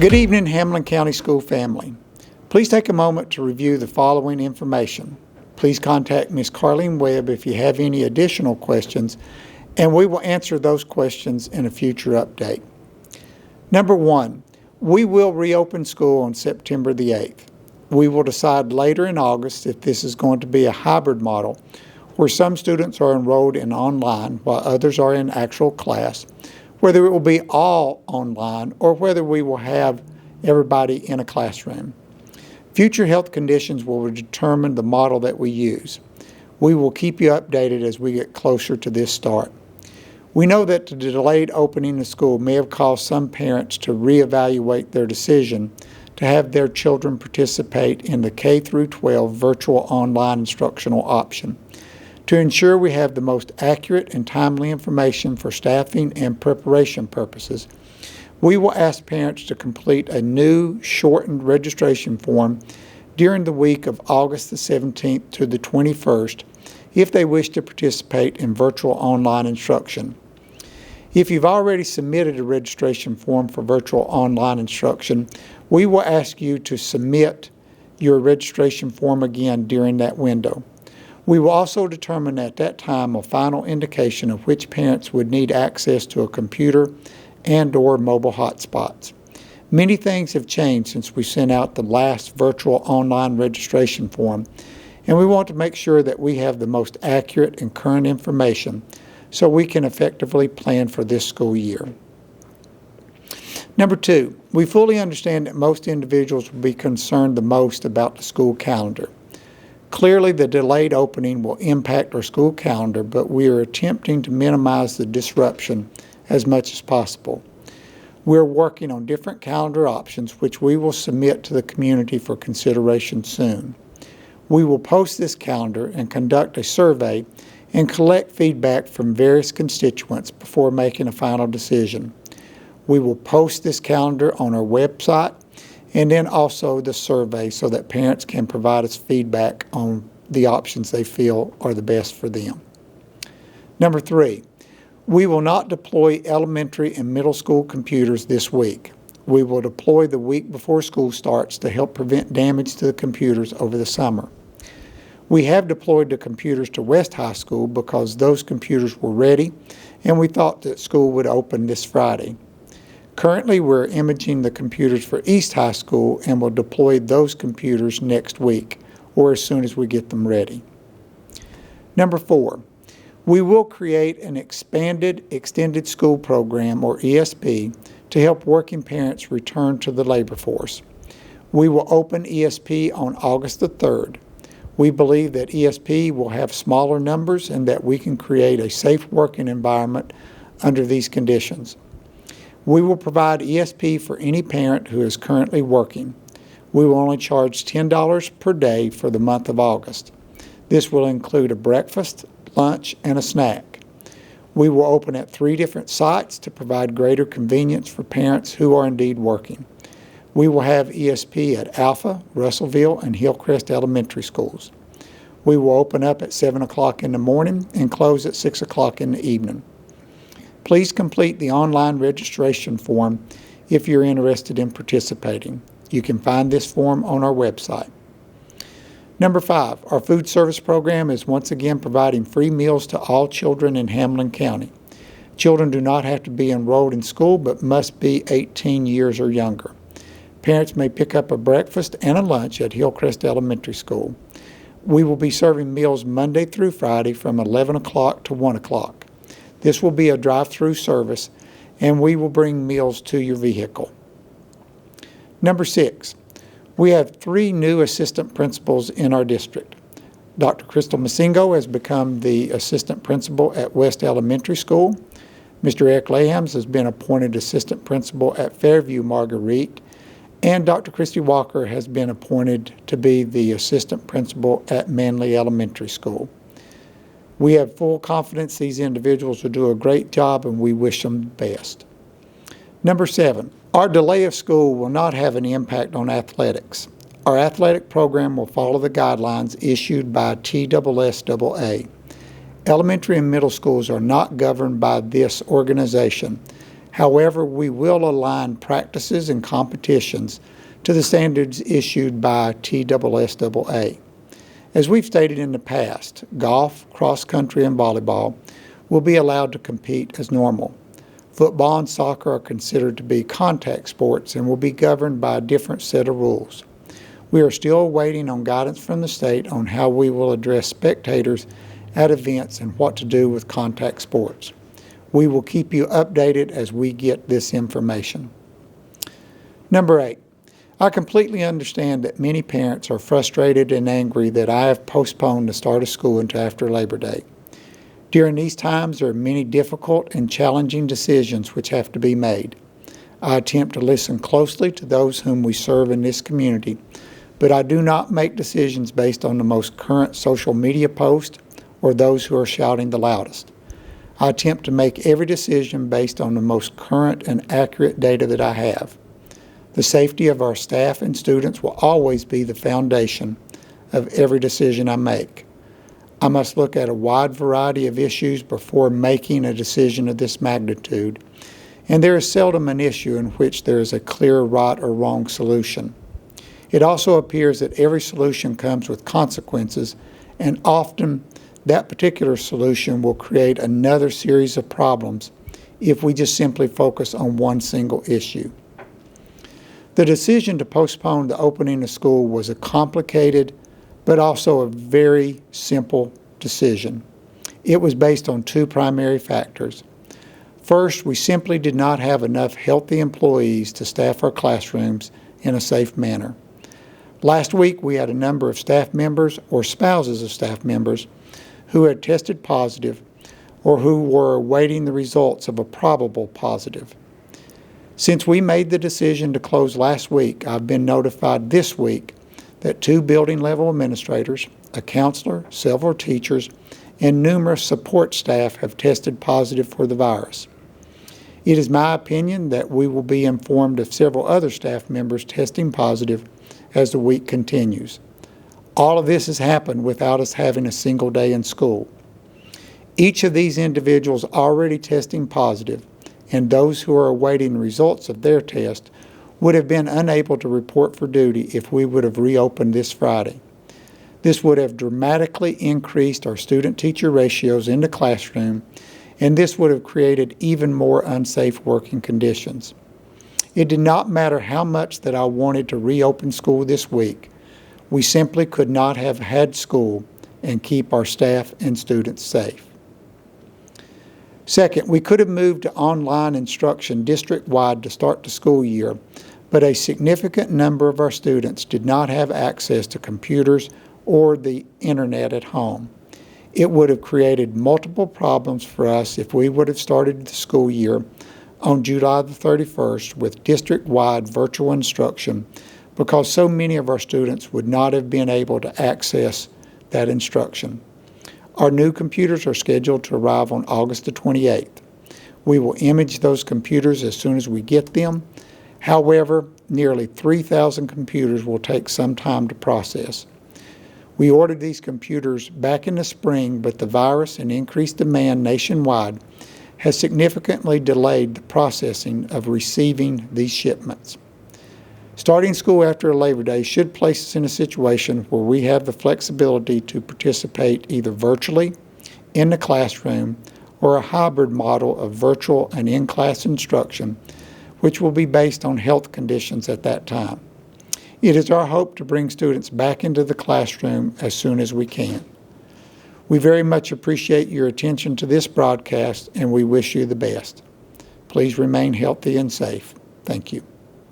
Good evening, Hamlin County School family. Please take a moment to review the following information. Please contact Ms. Carlene Webb if you have any additional questions, and we will answer those questions in a future update. Number one, we will reopen school on September the 8th. We will decide later in August if this is going to be a hybrid model, where some students are enrolled in online while others are in actual class, whether it will be all online or whether we will have everybody in a classroom. Future health conditions will determine the model that we use. We will keep you updated as we get closer to this start. We know that the delayed opening of school may have caused some parents to reevaluate their decision to have their children participate in the K-12 virtual online instructional option. To ensure we have the most accurate and timely information for staffing and preparation purposes, we will ask parents to complete a new shortened registration form during the week of August the 17th to the 21st if they wish to participate in virtual online instruction. If you've already submitted a registration form for virtual online instruction, we will ask you to submit your registration form again during that window. We will also determine at that time a final indication of which parents would need access to a computer and/or mobile hotspots. Many things have changed since we sent out the last virtual online registration form, and we want to make sure that we have the most accurate and current information so we can effectively plan for this school year. Number two, we fully understand that most individuals will be concerned the most about the school calendar. Clearly, the delayed opening will impact our school calendar, but we are attempting to minimize the disruption as much as possible. We're working on different calendar options, which we will submit to the community for consideration soon. We will post this calendar and conduct a survey and collect feedback from various constituents before making a final decision. We will post this calendar on our website and then also the survey so that parents can provide us feedback on the options they feel are the best for them. Number three, we will not deploy elementary and middle school computers this week. We will deploy the week before school starts to help prevent damage to the computers over the summer. We have deployed the computers to West High School because those computers were ready and we thought that school would open this Friday. Currently, we're imaging the computers for East High School and will deploy those computers next week or as soon as we get them ready. Number four, we will create an expanded extended school program, or ESP, to help working parents return to the labor force. We will open ESP on August the 3rd. We believe that ESP will have smaller numbers and that we can create a safe working environment under these conditions. We will provide ESP for any parent who is currently working. We will only charge $10 per day for the month of August. This will include a breakfast, lunch, and a snack. We will open at 3 different sites to provide greater convenience for parents who are indeed working. We will have ESP at Alpha, Russellville, and Hillcrest Elementary Schools. We will open up at 7 o'clock in the morning and close at 6 o'clock in the evening. Please complete the online registration form if you're interested in participating. You can find this form on our website. Number 5, our food service program is once again providing free meals to all children in Hamlin County. Children do not have to be enrolled in school but must be 18 years or younger. Parents may pick up a breakfast and a lunch at Hillcrest Elementary School. We will be serving meals Monday through Friday from 11 o'clock to 1 o'clock. This will be a drive-through service, and we will bring meals to your vehicle. Number 6, we have 3 new assistant principals in our district. Dr. Crystal Masingo has become the assistant principal at West Elementary School. Mr. Eric Lahams has been appointed assistant principal at Fairview Marguerite, and Dr. Christy Walker has been appointed to be the assistant principal at Manley Elementary School. We have full confidence these individuals will do a great job, and we wish them the best. Number 7, our delay of school will not have any impact on athletics. Our athletic program will follow the guidelines issued by TSSAA. Elementary and middle schools are not governed by this organization. However, we will align practices and competitions to the standards issued by TSSAA. As we've stated in the past, golf, cross country, and volleyball will be allowed to compete as normal. Football and soccer are considered to be contact sports and will be governed by a different set of rules. We are still waiting on guidance from the state on how we will address spectators at events and what to do with contact sports. We will keep you updated as we get this information. Number 8, I completely understand that many parents are frustrated and angry that I have postponed the start of school until after Labor Day. During these times, there are many difficult and challenging decisions which have to be made. I attempt to listen closely to those whom we serve in this community, but I do not make decisions based on the most current social media post or those who are shouting the loudest. I attempt to make every decision based on the most current and accurate data that I have. The safety of our staff and students will always be the foundation of every decision I make. I must look at a wide variety of issues before making a decision of this magnitude, and there is seldom an issue in which there is a clear right or wrong solution. It also appears that every solution comes with consequences, and often that particular solution will create another series of problems if we just simply focus on one single issue. The decision to postpone the opening of school was a complicated but also a very simple decision. It was based on two primary factors. First, we simply did not have enough healthy employees to staff our classrooms in a safe manner. Last week, we had a number of staff members or spouses of staff members who had tested positive or who were awaiting the results of a probable positive. Since we made the decision to close last week, I've been notified this week that 2 building level administrators, a counselor, several teachers, and numerous support staff have tested positive for the virus. It is my opinion that we will be informed of several other staff members testing positive as the week continues. All of this has happened without us having a single day in school. Each of these individuals already testing positive, and those who are awaiting results of their test would have been unable to report for duty if we would have reopened this Friday. This would have dramatically increased our student-teacher ratios in the classroom, and this would have created even more unsafe working conditions. It did not matter how much that I wanted to reopen school this week. We simply could not have had school and keep our staff and students safe. Second, we could have moved to online instruction district-wide to start the school year, but a significant number of our students did not have access to computers or the internet at home. It would have created multiple problems for us if we would have started the school year on July the 31st with district-wide virtual instruction, because so many of our students would not have been able to access that instruction. Our new computers are scheduled to arrive on August the 28th. We will image those computers as soon as we get them. However, nearly 3,000 computers will take some time to process. We ordered these computers back in the spring, but the virus and increased demand nationwide has significantly delayed the processing of receiving these shipments. Starting school after Labor Day should place us in a situation where we have the flexibility to participate either virtually, in the classroom, or a hybrid model of virtual and in-class instruction, which will be based on health conditions at that time. It is our hope to bring students back into the classroom as soon as we can. We very much appreciate your attention to this broadcast, and we wish you the best. Please remain healthy and safe. Thank you.